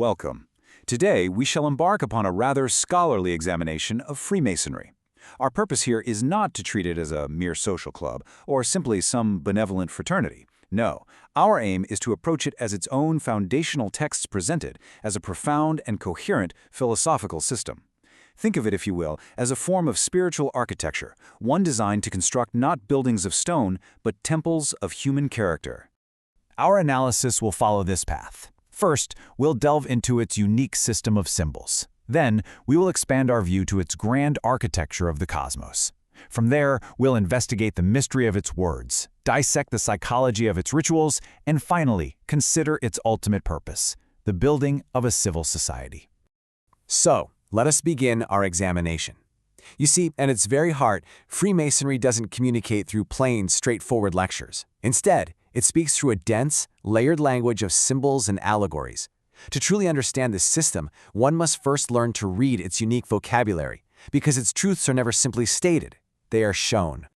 welcome. Today, we shall embark upon a rather scholarly examination of Freemasonry. Our purpose here is not to treat it as a mere social club or simply some benevolent fraternity. No, our aim is to approach it as its own foundational texts presented as a profound and coherent philosophical system. Think of it, if you will, as a form of spiritual architecture, one designed to construct not buildings of stone, but temples of human character. Our analysis will follow this path. First, we'll delve into its unique system of symbols. Then, we will expand our view to its grand architecture of the cosmos. From there, we'll investigate the mystery of its words, dissect the psychology of its rituals, and finally, consider its ultimate purpose, the building of a civil society. So, let us begin our examination. You see, at its very heart, Freemasonry doesn't communicate through plain, straightforward lectures. Instead, it speaks through a dense, layered language of symbols and allegories. To truly understand this system, one must first learn to read its unique vocabulary, because its truths are never simply stated, they are shown.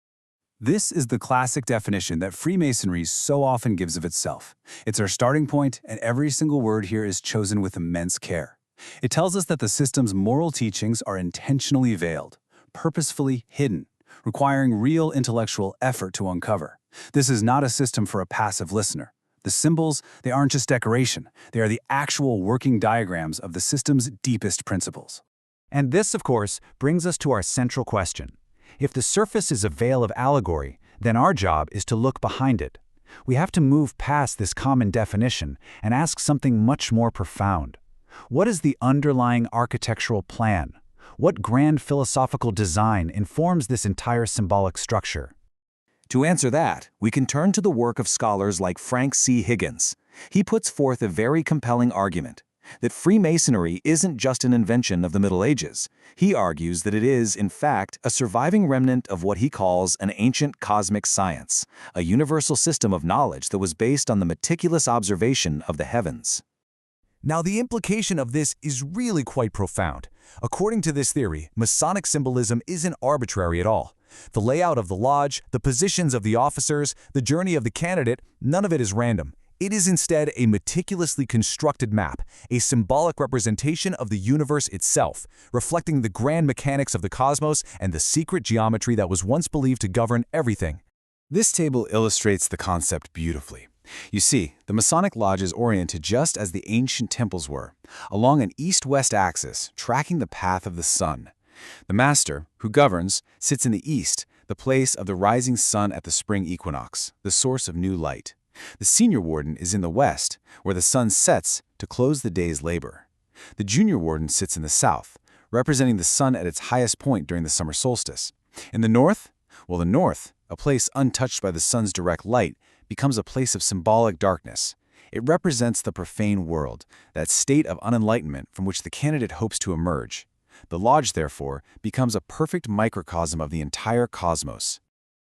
This is the classic definition that Freemasonry so often gives of itself. It's our starting point, and every single word here is chosen with immense care. It tells us that the system's moral teachings are intentionally veiled, purposefully hidden, requiring real intellectual effort to uncover. This is not a system for a passive listener. The symbols, they aren't just decoration. They are the actual working diagrams of the system's deepest principles. And this, of course, brings us to our central question. If the surface is a veil of allegory, then our job is to look behind it. We have to move past this common definition and ask something much more profound. What is the underlying architectural plan? What grand philosophical design informs this entire symbolic structure? To answer that, we can turn to the work of scholars like Frank C. Higgins. He puts forth a very compelling argument that Freemasonry isn't just an invention of the Middle Ages. He argues that it is, in fact, a surviving remnant of what he calls an ancient cosmic science, a universal system of knowledge that was based on the meticulous observation of the heavens. Now, the implication of this is really quite profound. According to this theory, Masonic symbolism isn't arbitrary at all. The layout of the lodge, the positions of the officers, the journey of the candidate, none of it is random. It is instead a meticulously constructed map, a symbolic representation of the universe itself, reflecting the grand mechanics of the cosmos and the secret geometry that was once believed to govern everything. This table illustrates the concept beautifully. You see, the Masonic lodge is oriented just as the ancient temples were, along an east-west axis, tracking the path of the sun. The master, who governs, sits in the east, the place of the rising sun at the spring equinox, the source of new light. The senior warden is in the west, where the sun sets to close the day's labor. The junior warden sits in the south, representing the sun at its highest point during the summer solstice. In the north? Well, the north, a place untouched by the sun's direct light, becomes a place of symbolic darkness. It represents the profane world, that state of unenlightenment from which the candidate hopes to emerge. The lodge, therefore, becomes a perfect microcosm of the entire cosmos.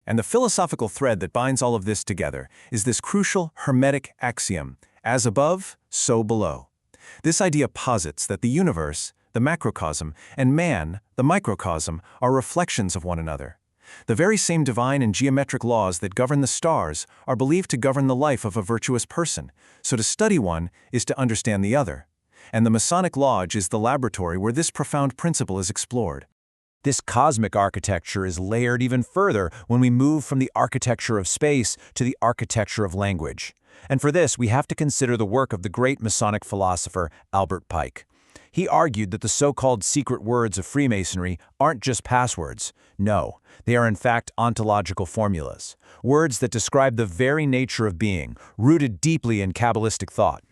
And the philosophical thread that binds all of this together is this crucial Hermetic axiom, as above, so below. This idea posits that the universe, the macrocosm, and man, the microcosm, are reflections of one another. The very same divine and geometric laws that govern the stars are believed to govern the life of a virtuous person, so to study one is to understand the other. And the Masonic Lodge is the laboratory where this profound principle is explored. This cosmic architecture is layered even further when we move from the architecture of space to the architecture of language. And for this, we have to consider the work of the great Masonic philosopher Albert Pike. He argued that the so-called secret words of Freemasonry aren't just passwords. No, they are in fact ontological formulas, words that describe the very nature of being, rooted deeply in Kabbalistic thought.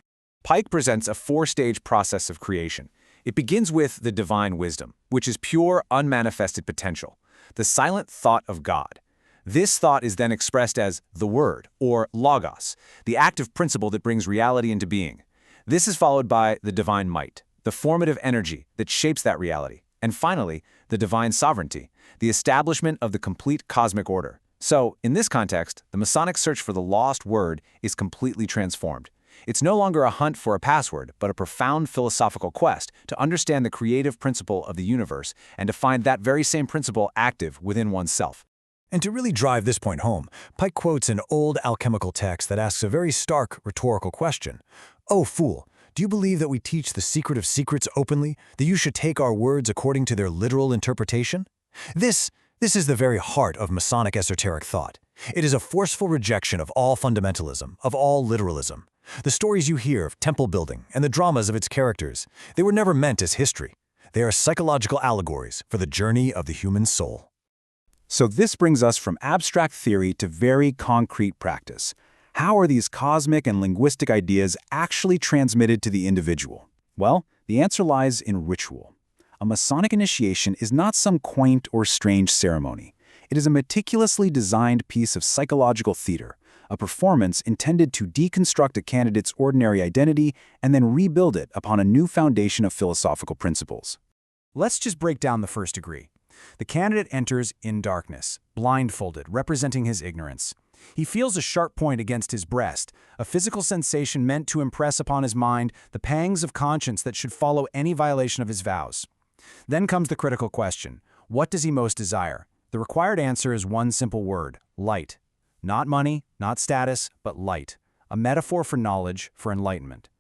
Pike presents a four-stage process of creation. It begins with the divine wisdom, which is pure, unmanifested potential, the silent thought of God. This thought is then expressed as the Word, or logos, the active principle that brings reality into being. This is followed by the divine might, the formative energy that shapes that reality, and finally, the divine sovereignty, the establishment of the complete cosmic order. So, in this context, the Masonic search for the lost word is completely transformed. It's no longer a hunt for a password, but a profound philosophical quest to understand the creative principle of the universe and to find that very same principle active within oneself. And to really drive this point home, Pike quotes an old alchemical text that asks a very stark rhetorical question. "O fool, Do you believe that we teach the secret of secrets openly, that you should take our words according to their literal interpretation? This is the very heart of Masonic esoteric thought. It is a forceful rejection of all fundamentalism, of all literalism. The stories you hear of temple building and the dramas of its characters, they were never meant as history. They are psychological allegories for the journey of the human soul. So this brings us from abstract theory to very concrete practice. How are these cosmic and linguistic ideas actually transmitted to the individual? Well, the answer lies in ritual. A Masonic initiation is not some quaint or strange ceremony. It is a meticulously designed piece of psychological theater, a performance intended to deconstruct a candidate's ordinary identity and then rebuild it upon a new foundation of philosophical principles. Let's just break down the first degree. The candidate enters in darkness, blindfolded, representing his ignorance. He feels a sharp point against his breast, a physical sensation meant to impress upon his mind the pangs of conscience that should follow any violation of his vows. Then comes the critical question: what does he most desire? The required answer is one simple word: light. Not money, not status, but light, a metaphor for knowledge, for enlightenment.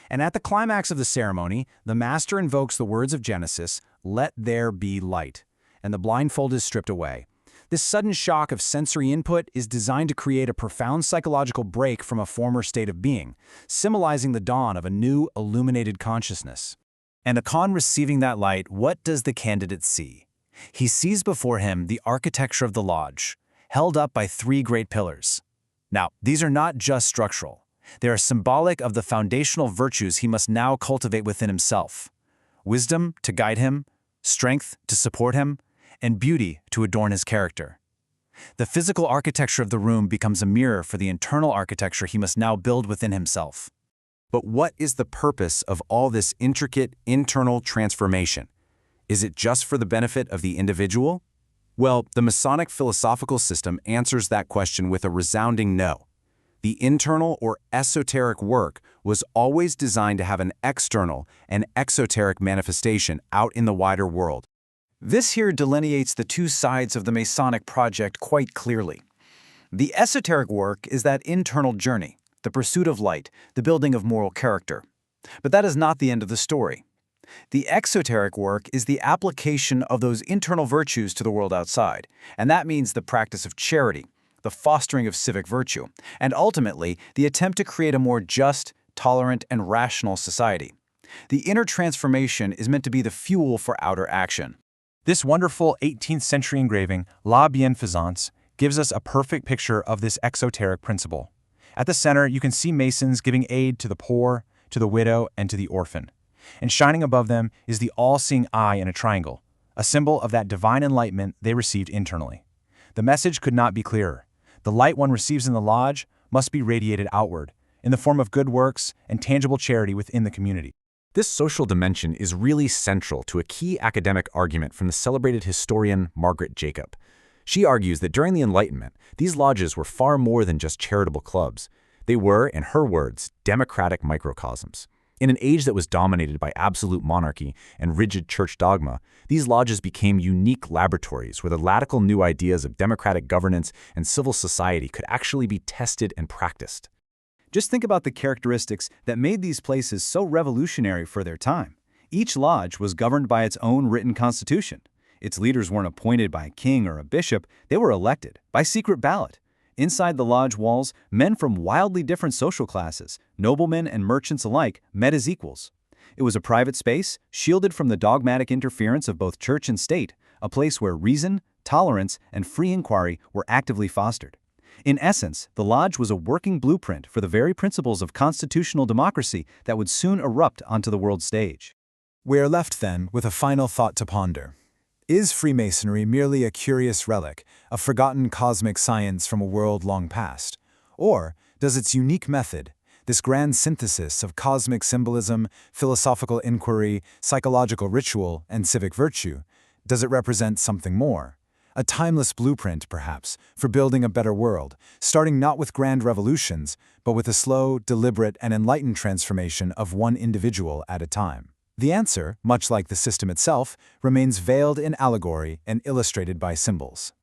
And at the climax of the ceremony, the master invokes the words of Genesis, "Let there be light," and the blindfold is stripped away. This sudden shock of sensory input is designed to create a profound psychological break from a former state of being, symbolizing the dawn of a new, illuminated consciousness. And upon receiving that light, what does the candidate see? He sees before him the architecture of the lodge, held up by three great pillars. Now, these are not just structural. They are symbolic of the foundational virtues he must now cultivate within himself: wisdom to guide him, strength to support him, and beauty to adorn his character. The physical architecture of the room becomes a mirror for the internal architecture he must now build within himself. But what is the purpose of all this intricate internal transformation? Is it just for the benefit of the individual? Well, the Masonic philosophical system answers that question with a resounding no. The internal or esoteric work was always designed to have an external and exoteric manifestation out in the wider world. This here delineates the two sides of the Masonic project quite clearly. The esoteric work is that internal journey, the pursuit of light, the building of moral character. But that is not the end of the story. The exoteric work is the application of those internal virtues to the world outside, and that means the practice of charity, the fostering of civic virtue, and ultimately the attempt to create a more just, tolerant, and rational society. The inner transformation is meant to be the fuel for outer action. This wonderful 18th century engraving, La Bienfaisance, gives us a perfect picture of this exoteric principle. At the center, you can see Masons giving aid to the poor, to the widow, and to the orphan. And shining above them is the all-seeing eye in a triangle, a symbol of that divine enlightenment they received internally. The message could not be clearer. The light one receives in the lodge must be radiated outward, in the form of good works and tangible charity within the community. This social dimension is really central to a key academic argument from the celebrated historian Margaret Jacob. She argues that during the Enlightenment, these lodges were far more than just charitable clubs. They were, in her words, democratic microcosms. In an age that was dominated by absolute monarchy and rigid church dogma, these lodges became unique laboratories where the radical new ideas of democratic governance and civil society could actually be tested and practiced. Just think about the characteristics that made these places so revolutionary for their time. Each lodge was governed by its own written constitution. Its leaders weren't appointed by a king or a bishop, they were elected by secret ballot. Inside the lodge walls, men from wildly different social classes, noblemen and merchants alike, met as equals. It was a private space, shielded from the dogmatic interference of both church and state, a place where reason, tolerance, and free inquiry were actively fostered. In essence, the lodge was a working blueprint for the very principles of constitutional democracy that would soon erupt onto the world stage. We are left, then, with a final thought to ponder. Is Freemasonry merely a curious relic, a forgotten cosmic science from a world long past? Or does its unique method, this grand synthesis of cosmic symbolism, philosophical inquiry, psychological ritual, and civic virtue, does it represent something more? A timeless blueprint, perhaps, for building a better world, starting not with grand revolutions, but with a slow, deliberate, and enlightened transformation of one individual at a time. The answer, much like the system itself, remains veiled in allegory and illustrated by symbols.